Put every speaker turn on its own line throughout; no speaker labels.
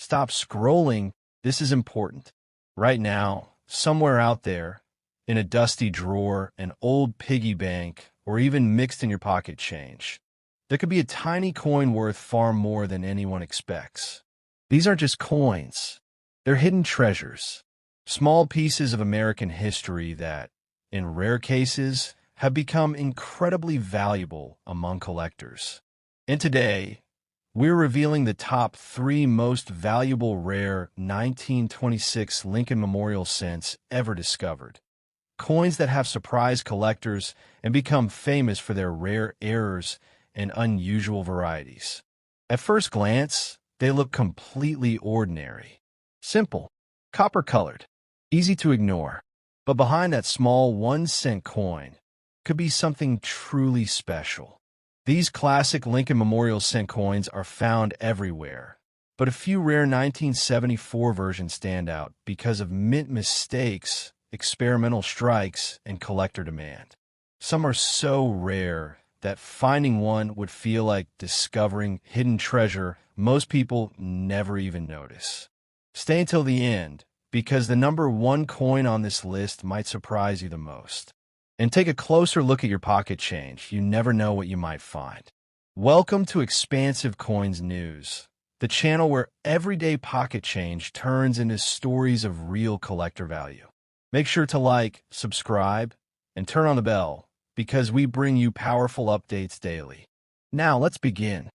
stop scrolling. This is important. Right now, somewhere out there, in a dusty drawer, an old piggy bank, or even mixed in your pocket change, there could be a tiny coin worth far more than anyone expects. These aren't just coins. They're hidden treasures, small pieces of American history that, in rare cases, have become incredibly valuable among collectors. And today, we're revealing the top 3 most valuable rare 1926 Lincoln Memorial cents ever discovered. Coins that have surprised collectors and become famous for their rare errors and unusual varieties. At first glance, they look completely ordinary. Simple, copper-colored, easy to ignore. But behind that small 1-cent coin could be something truly special. These classic Lincoln Memorial cent coins are found everywhere, but a few rare 1974 versions stand out because of mint mistakes, experimental strikes, and collector demand. Some are so rare that finding one would feel like discovering hidden treasure most people never even notice. Stay until the end, because the number 1 coin on this list might surprise you the most. And take a closer look at your pocket change. You never know what you might find. Welcome to Expansive Coins News, the channel where everyday pocket change turns into stories of real collector value. Make sure to like, subscribe, and turn on the bell, because we bring you powerful updates daily. Now let's begin.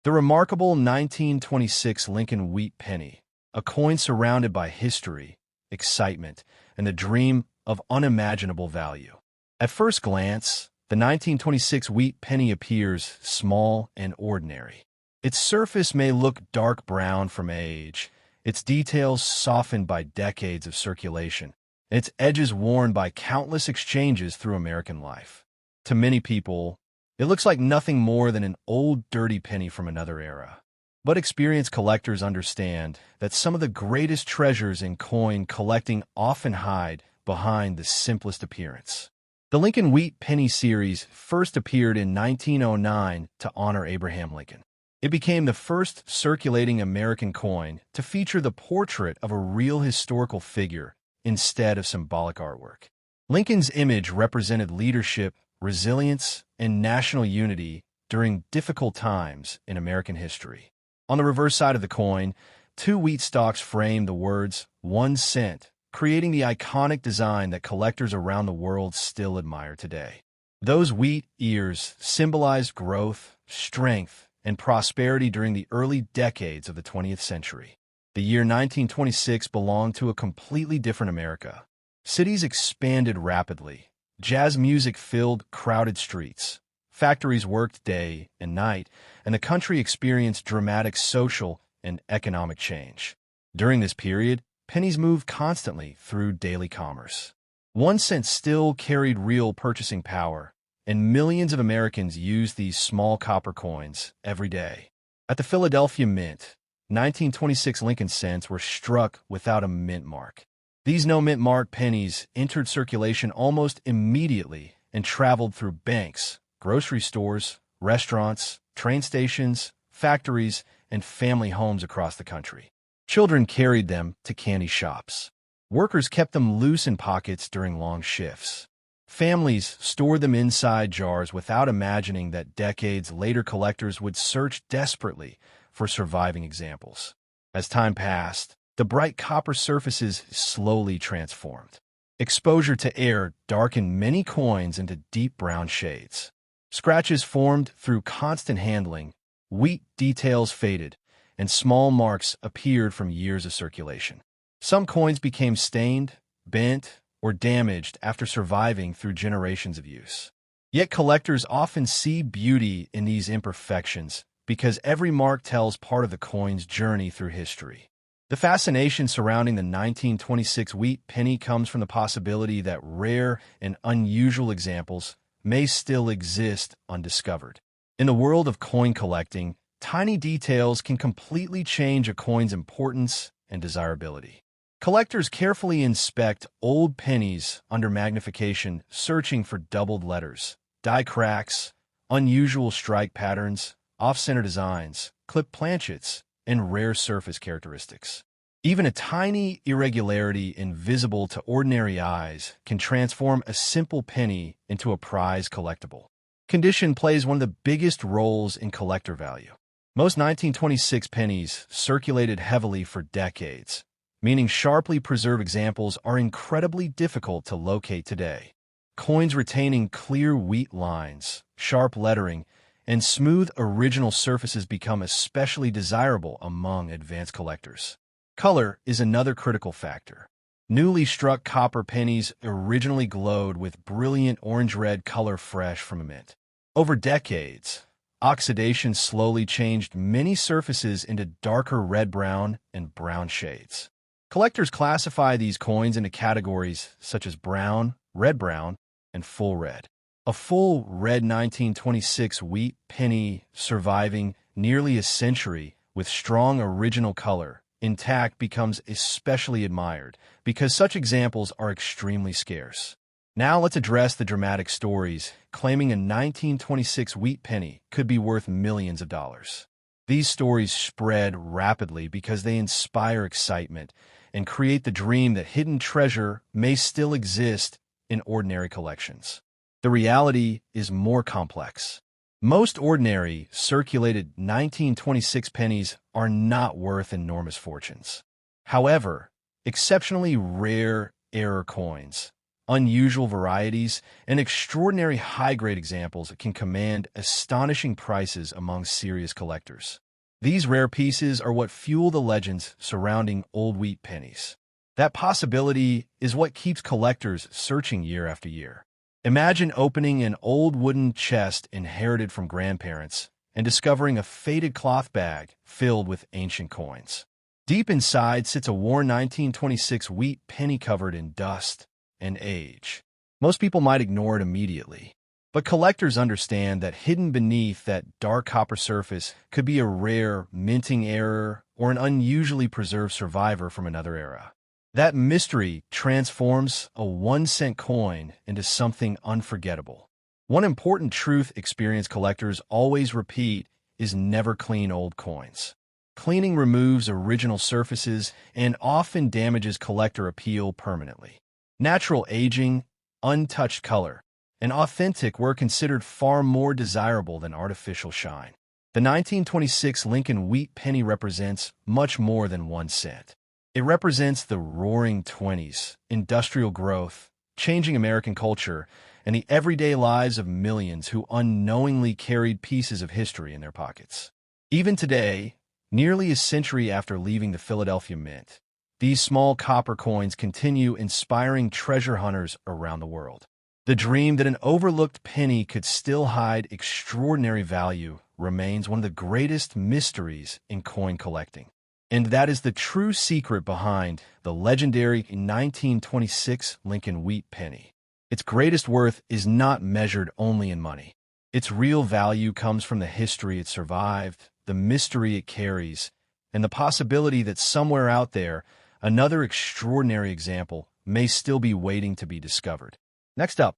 The remarkable 1926 Lincoln Wheat Penny, a coin surrounded by history, excitement, and the dream of unimaginable value. At first glance, the 1926 Wheat Penny appears small and ordinary. Its surface may look dark brown from age, its details softened by decades of circulation, and its edges worn by countless exchanges through American life. To many people, it looks like nothing more than an old dirty penny from another era. But experienced collectors understand that some of the greatest treasures in coin collecting often hide behind the simplest appearance. The Lincoln Wheat Penny series first appeared in 1909 to honor Abraham Lincoln. It became the first circulating American coin to feature the portrait of a real historical figure instead of symbolic artwork. Lincoln's image represented leadership, resilience, and national unity during difficult times in American history. On the reverse side of the coin, 2 wheat stalks frame the words 1 cent, creating the iconic design that collectors around the world still admire today. Those wheat ears symbolized growth, strength, and prosperity during the early decades of the 20th century. The year 1926 belonged to a completely different America. Cities expanded rapidly. Jazz music filled crowded streets. Factories worked day and night, and the country experienced dramatic social and economic change. During this period, pennies moved constantly through daily commerce. 1 cent still carried real purchasing power, and millions of Americans used these small copper coins every day. At the Philadelphia Mint, 1926 Lincoln cents were struck without a mint mark. These no-mint mark pennies entered circulation almost immediately and traveled through banks, grocery stores, restaurants, train stations, factories, and family homes across the country. Children carried them to candy shops. Workers kept them loose in pockets during long shifts. Families stored them inside jars without imagining that decades later collectors would search desperately for surviving examples. As time passed, the bright copper surfaces slowly transformed. Exposure to air darkened many coins into deep brown shades. Scratches formed through constant handling, wheat details faded, and small marks appeared from years of circulation. Some coins became stained, bent, or damaged after surviving through generations of use. Yet collectors often see beauty in these imperfections because every mark tells part of the coin's journey through history. The fascination surrounding the 1926 Wheat Penny comes from the possibility that rare and unusual examples may still exist undiscovered. In the world of coin collecting, tiny details can completely change a coin's importance and desirability. Collectors carefully inspect old pennies under magnification, searching for doubled letters, die cracks, unusual strike patterns, off-center designs, clipped planchets, and rare surface characteristics. Even a tiny irregularity invisible to ordinary eyes can transform a simple penny into a prize collectible. Condition plays one of the biggest roles in collector value. Most 1926 pennies circulated heavily for decades, meaning sharply preserved examples are incredibly difficult to locate today. Coins retaining clear wheat lines, sharp lettering, and smooth original surfaces become especially desirable among advanced collectors. Color is another critical factor. Newly struck copper pennies originally glowed with brilliant orange-red color fresh from a mint. Over decades, oxidation slowly changed many surfaces into darker red-brown and brown shades. Collectors classify these coins into categories such as brown, red-brown, and full red. A full red 1926 wheat penny surviving nearly a century with strong original color intact becomes especially admired because such examples are extremely scarce. Now let's address the dramatic stories claiming a 1926 wheat penny could be worth millions of dollars. These stories spread rapidly because they inspire excitement and create the dream that hidden treasure may still exist in ordinary collections. The reality is more complex. Most ordinary, circulated 1926 pennies are not worth enormous fortunes. However, exceptionally rare error coins, unusual varieties, and extraordinary high-grade examples can command astonishing prices among serious collectors. These rare pieces are what fuel the legends surrounding old wheat pennies. That possibility is what keeps collectors searching year after year. Imagine opening an old wooden chest inherited from grandparents and discovering a faded cloth bag filled with ancient coins. Deep inside sits a worn 1926 wheat penny covered in dust and age. Most people might ignore it immediately, but collectors understand that hidden beneath that dark copper surface could be a rare minting error or an unusually preserved survivor from another era. That mystery transforms a 1-cent coin into something unforgettable. One important truth experienced collectors always repeat is never clean old coins. Cleaning removes original surfaces and often damages collector appeal permanently. Natural aging, untouched color, and authentic were considered far more desirable than artificial shine. The 1926 Lincoln wheat penny represents much more than 1 cent. It represents the roaring 20s, industrial growth, changing American culture, and the everyday lives of millions who unknowingly carried pieces of history in their pockets. Even today, nearly a century after leaving the Philadelphia Mint, these small copper coins continue inspiring treasure hunters around the world. The dream that an overlooked penny could still hide extraordinary value remains one of the greatest mysteries in coin collecting. And that is the true secret behind the legendary 1926 Lincoln wheat penny. Its greatest worth is not measured only in money. Its real value comes from the history it survived, the mystery it carries, and the possibility that somewhere out there, another extraordinary example may still be waiting to be discovered. Next up,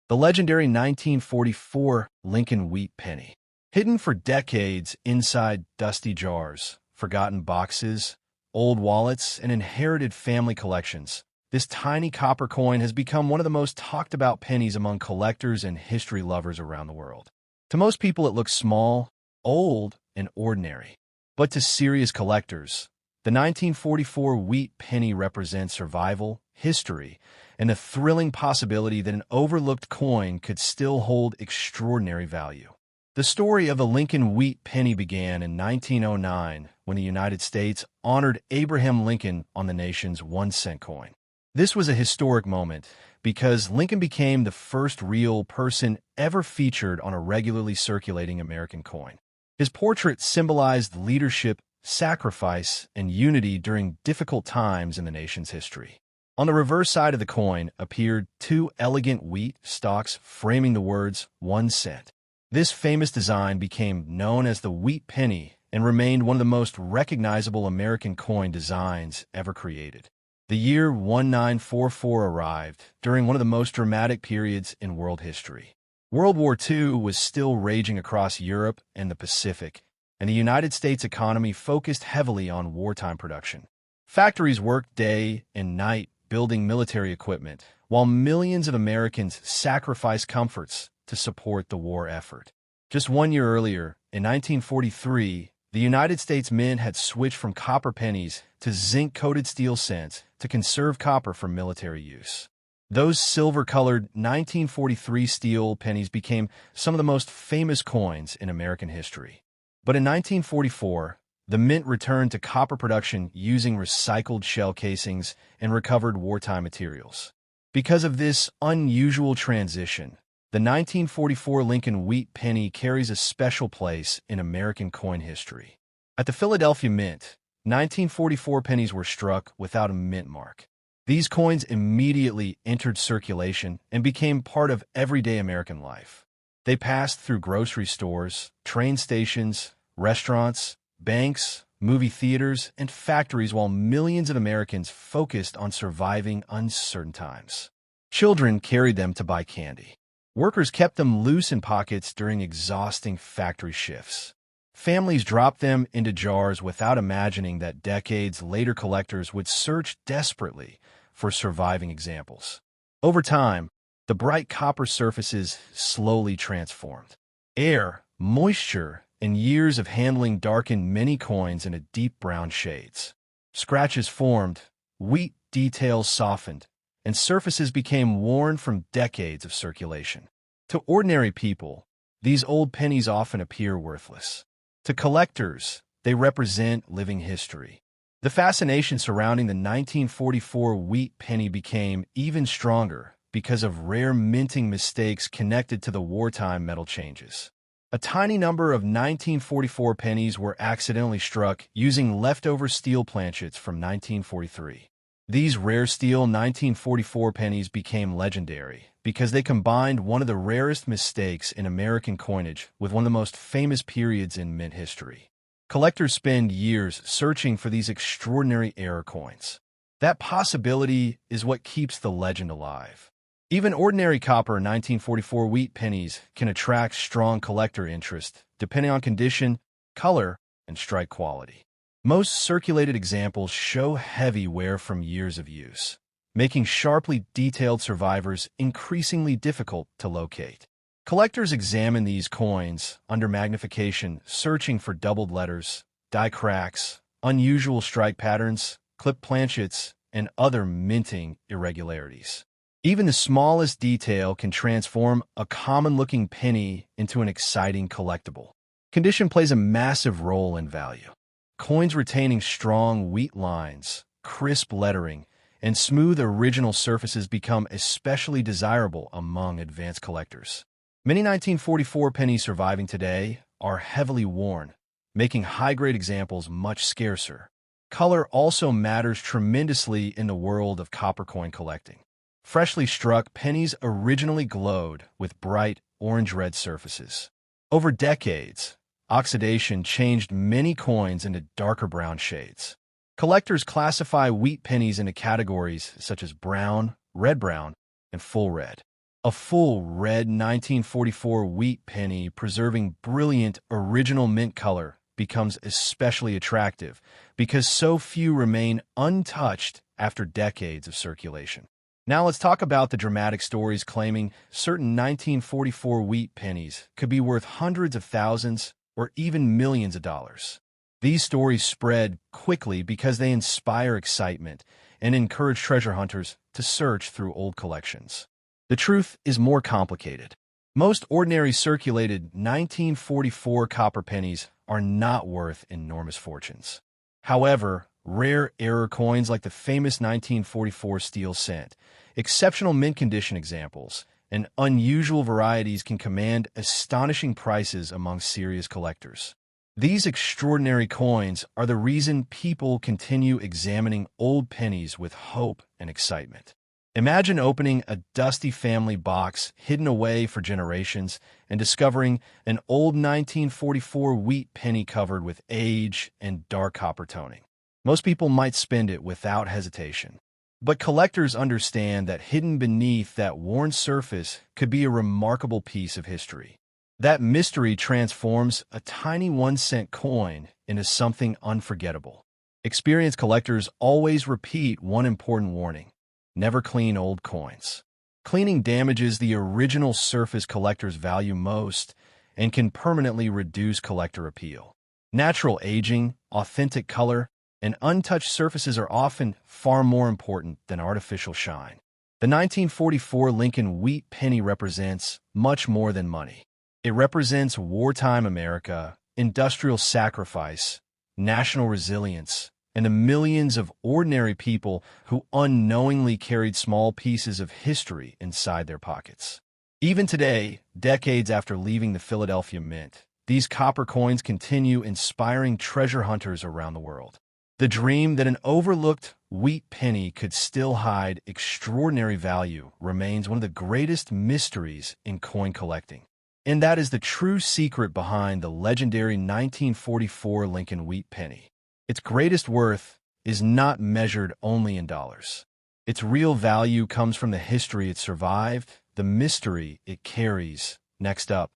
the legendary 1944 Lincoln wheat penny. Hidden for decades inside dusty jars, forgotten boxes, old wallets, and inherited family collections, this tiny copper coin has become one of the most talked about pennies among collectors and history lovers around the world. To most people, it looks small, old, and ordinary. But to serious collectors, the 1944 wheat penny represents survival, history, and the thrilling possibility that an overlooked coin could still hold extraordinary value. The story of the Lincoln wheat penny began in 1909 when the United States honored Abraham Lincoln on the nation's 1-cent coin. This was a historic moment because Lincoln became the first real person ever featured on a regularly circulating American coin. His portrait symbolized leadership, sacrifice, and unity during difficult times in the nation's history. On the reverse side of the coin appeared 2 elegant wheat stalks framing the words 1 cent. This famous design became known as the wheat penny and remained one of the most recognizable American coin designs ever created. The year 1944 arrived during one of the most dramatic periods in world history. World War II was still raging across Europe and the Pacific, and the United States economy focused heavily on wartime production. Factories worked day and night building military equipment, while millions of Americans sacrificed comforts to support the war effort. Just 1 year earlier, in 1943, the United States Mint had switched from copper pennies to zinc-coated steel cents to conserve copper for military use. Those silver-colored 1943 steel pennies became some of the most famous coins in American history. But in 1944, the Mint returned to copper production using recycled shell casings and recovered wartime materials. Because of this unusual transition, the 1944 Lincoln Wheat Penny carries a special place in American coin history. At the Philadelphia Mint, 1944 pennies were struck without a mint mark. These coins immediately entered circulation and became part of everyday American life. They passed through grocery stores, train stations, restaurants, banks, movie theaters, and factories while millions of Americans focused on surviving uncertain times. Children carried them to buy candy. Workers kept them loose in pockets during exhausting factory shifts. Families dropped them into jars without imagining that decades later collectors would search desperately for surviving examples. Over time, the bright copper surfaces slowly transformed. Air, moisture, and years of handling darkened many coins into deep brown shades. Scratches formed, wheat details softened, and surfaces became worn from decades of circulation. To ordinary people, these old pennies often appear worthless. To collectors, they represent living history. The fascination surrounding the 1944 Wheat Penny became even stronger because of rare minting mistakes connected to the wartime metal changes. A tiny number of 1944 pennies were accidentally struck using leftover steel planchets from 1943. These rare steel 1944 pennies became legendary because they combined one of the rarest mistakes in American coinage with one of the most famous periods in mint history. Collectors spend years searching for these extraordinary error coins. That possibility is what keeps the legend alive. Even ordinary copper 1944 wheat pennies can attract strong collector interest, depending on condition, color, and strike quality. Most circulated examples show heavy wear from years of use, making sharply detailed survivors increasingly difficult to locate. Collectors examine these coins under magnification, searching for doubled letters, die cracks, unusual strike patterns, clipped planchets, and other minting irregularities. Even the smallest detail can transform a common-looking penny into an exciting collectible. Condition plays a massive role in value. Coins retaining strong wheat lines, crisp lettering, and smooth original surfaces become especially desirable among advanced collectors. Many 1944 pennies surviving today are heavily worn, making high-grade examples much scarcer. Color also matters tremendously in the world of copper coin collecting. Freshly struck pennies originally glowed with bright orange-red surfaces. Over decades, oxidation changed many coins into darker brown shades. Collectors classify wheat pennies into categories such as brown, red-brown, and full red. A full red 1944 wheat penny preserving brilliant original mint color becomes especially attractive because so few remain untouched after decades of circulation. Now let's talk about the dramatic stories claiming certain 1944 wheat pennies could be worth hundreds of thousands or even millions of dollars. These stories spread quickly because they inspire excitement and encourage treasure hunters to search through old collections. The truth is more complicated. Most ordinary circulated 1944 copper pennies are not worth enormous fortunes. However, rare error coins like the famous 1944 steel cent, exceptional mint condition examples, and unusual varieties can command astonishing prices among serious collectors. These extraordinary coins are the reason people continue examining old pennies with hope and excitement. Imagine opening a dusty family box hidden away for generations and discovering an old 1944 wheat penny covered with age and dark copper toning. Most people might spend it without hesitation. But collectors understand that hidden beneath that worn surface could be a remarkable piece of history. That mystery transforms a tiny 1-cent coin into something unforgettable. Experienced collectors always repeat one important warning: never clean old coins. Cleaning damages the original surface collectors value most and can permanently reduce collector appeal. Natural aging, authentic color, and untouched surfaces are often far more important than artificial shine. The 1944 Lincoln Wheat Penny represents much more than money. It represents wartime America, industrial sacrifice, national resilience, and the millions of ordinary people who unknowingly carried small pieces of history inside their pockets. Even today, decades after leaving the Philadelphia Mint, these copper coins continue inspiring treasure hunters around the world. The dream that an overlooked wheat penny could still hide extraordinary value remains one of the greatest mysteries in coin collecting. And that is the true secret behind the legendary 1944 Lincoln Wheat Penny. Its greatest worth is not measured only in dollars. Its real value comes from the history it survived, the mystery it carries. Next up,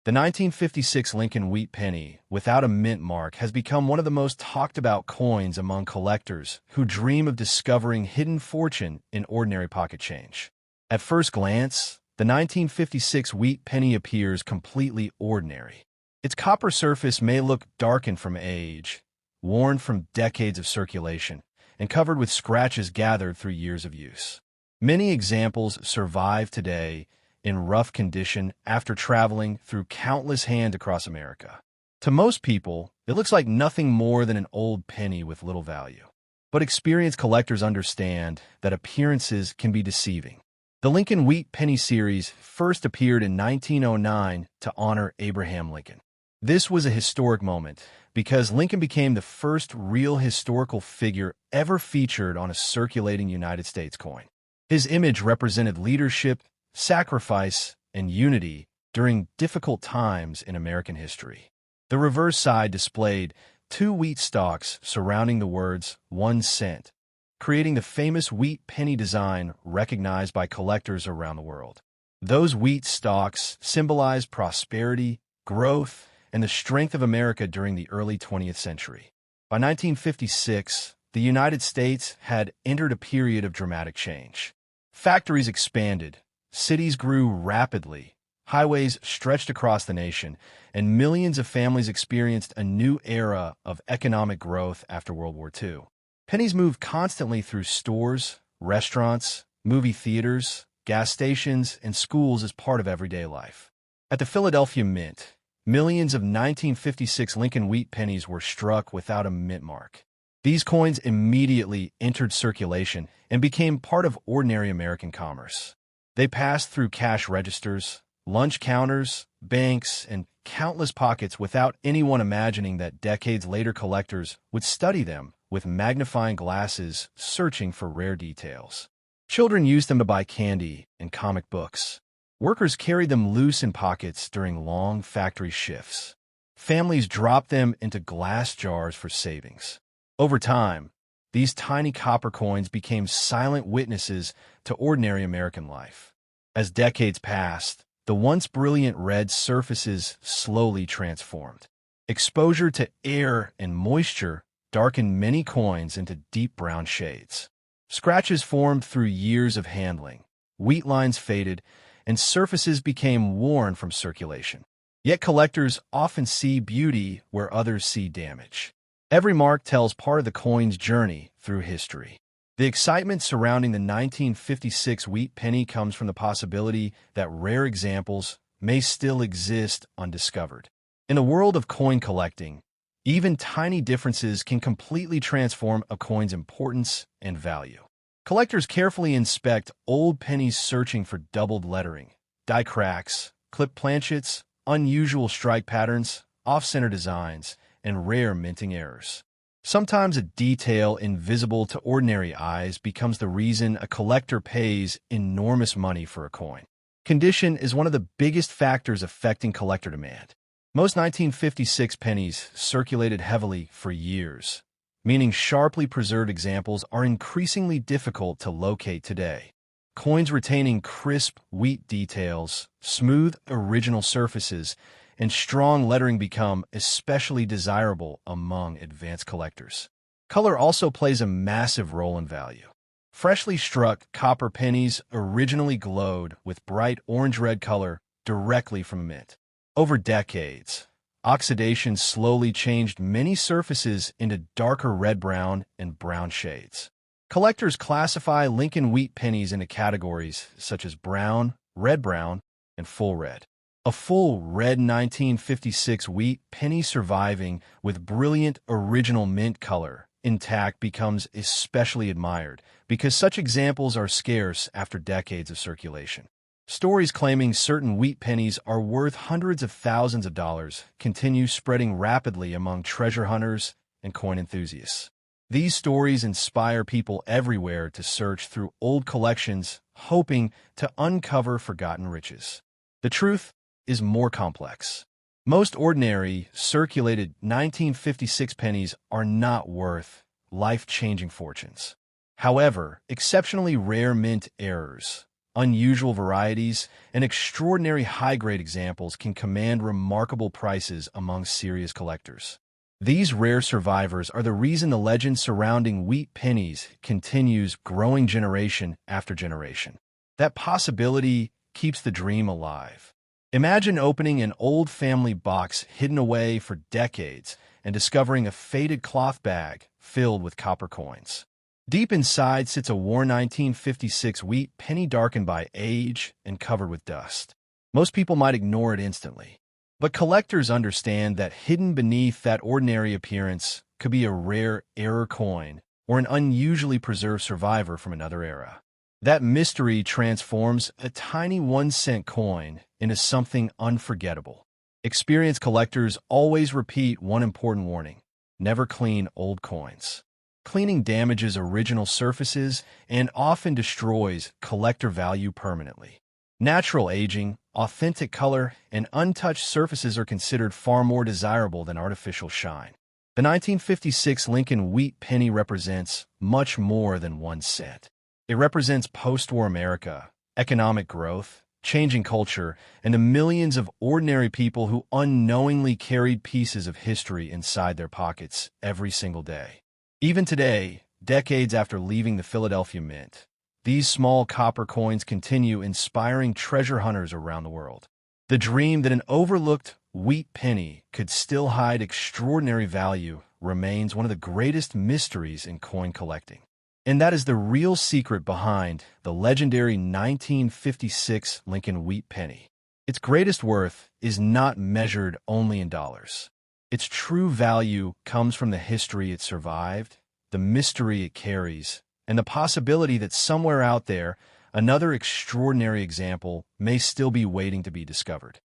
the 1956 Lincoln Wheat Penny, without a mint mark, has become one of the most talked about coins among collectors who dream of discovering hidden fortune in ordinary pocket change. At first glance, the 1956 Wheat Penny appears completely ordinary. Its copper surface may look darkened from age, worn from decades of circulation, and covered with scratches gathered through years of use. Many examples survive today in rough condition after traveling through countless hands across America. To most people, it looks like nothing more than an old penny with little value. But experienced collectors understand that appearances can be deceiving. The Lincoln Wheat Penny series first appeared in 1909 to honor Abraham Lincoln. This was a historic moment because Lincoln became the first real historical figure ever featured on a circulating United States coin. His image represented leadership, sacrifice, and unity during difficult times in American history. The reverse side displayed 2 wheat stalks surrounding the words 1 cent, creating the famous wheat penny design recognized by collectors around the world. Those wheat stalks symbolize prosperity, growth, and the strength of America during the early 20th century. By 1956, the United States had entered a period of dramatic change. Factories expanded, cities grew rapidly, highways stretched across the nation, and millions of families experienced a new era of economic growth after World War II. Pennies moved constantly through stores, restaurants, movie theaters, gas stations, and schools as part of everyday life. At the Philadelphia Mint, millions of 1956 Lincoln Wheat Pennies were struck without a mint mark. These coins immediately entered circulation and became part of ordinary American commerce. They passed through cash registers, lunch counters, banks, and countless pockets without anyone imagining that decades later collectors would study them with magnifying glasses, searching for rare details. Children used them to buy candy and comic books. Workers carried them loose in pockets during long factory shifts. Families dropped them into glass jars for savings. Over time, these tiny copper coins became silent witnesses to ordinary American life. As decades passed, the once brilliant red surfaces slowly transformed. Exposure to air and moisture darkened many coins into deep brown shades. Scratches formed through years of handling. Wheat lines faded, and surfaces became worn from circulation. Yet collectors often see beauty where others see damage. Every mark tells part of the coin's journey through history. The excitement surrounding the 1956 Wheat Penny comes from the possibility that rare examples may still exist undiscovered. In a world of coin collecting, even tiny differences can completely transform a coin's importance and value. Collectors carefully inspect old pennies, searching for doubled lettering, die cracks, clipped planchets, unusual strike patterns, off-center designs, and rare minting errors. Sometimes a detail invisible to ordinary eyes becomes the reason a collector pays enormous money for a coin. Condition is one of the biggest factors affecting collector demand. Most 1956 pennies circulated heavily for years, meaning sharply preserved examples are increasingly difficult to locate today. Coins retaining crisp wheat details, smooth original surfaces, and strong lettering become especially desirable among advanced collectors. Color also plays a massive role in value. Freshly struck copper pennies originally glowed with bright orange-red color directly from a mint. Over decades, oxidation slowly changed many surfaces into darker red-brown and brown shades. Collectors classify Lincoln wheat pennies into categories such as brown, red-brown, and full red. A full red 1956 wheat penny surviving with brilliant original mint color intact becomes especially admired because such examples are scarce after decades of circulation. Stories claiming certain wheat pennies are worth hundreds of thousands of dollars continue spreading rapidly among treasure hunters and coin enthusiasts. These stories inspire people everywhere to search through old collections, hoping to uncover forgotten riches. The truth is more complex. Most ordinary, circulated 1956 pennies are not worth life-changing fortunes. However, exceptionally rare mint errors, unusual varieties, and extraordinary high-grade examples can command remarkable prices among serious collectors. These rare survivors are the reason the legend surrounding wheat pennies continues growing generation after generation. That possibility keeps the dream alive. Imagine opening an old family box hidden away for decades and discovering a faded cloth bag filled with copper coins. Deep inside sits a worn 1956 wheat penny darkened by age and covered with dust. Most people might ignore it instantly, but collectors understand that hidden beneath that ordinary appearance could be a rare error coin or an unusually preserved survivor from another era. That mystery transforms a tiny 1-cent coin into something unforgettable. Experienced collectors always repeat one important warning: never clean old coins. Cleaning damages original surfaces and often destroys collector value permanently. Natural aging, authentic color, and untouched surfaces are considered far more desirable than artificial shine. The 1956 Lincoln wheat penny represents much more than 1 cent. It represents post-war America, economic growth, changing culture, and the millions of ordinary people who unknowingly carried pieces of history inside their pockets every single day. Even today, decades after leaving the Philadelphia Mint, these small copper coins continue inspiring treasure hunters around the world. The dream that an overlooked wheat penny could still hide extraordinary value remains one of the greatest mysteries in coin collecting. And that is the real secret behind the legendary 1956 Lincoln wheat penny. Its greatest worth is not measured only in dollars. Its true value comes from the history it survived, the mystery it carries, and the possibility that somewhere out there, another extraordinary example may still be waiting to be discovered.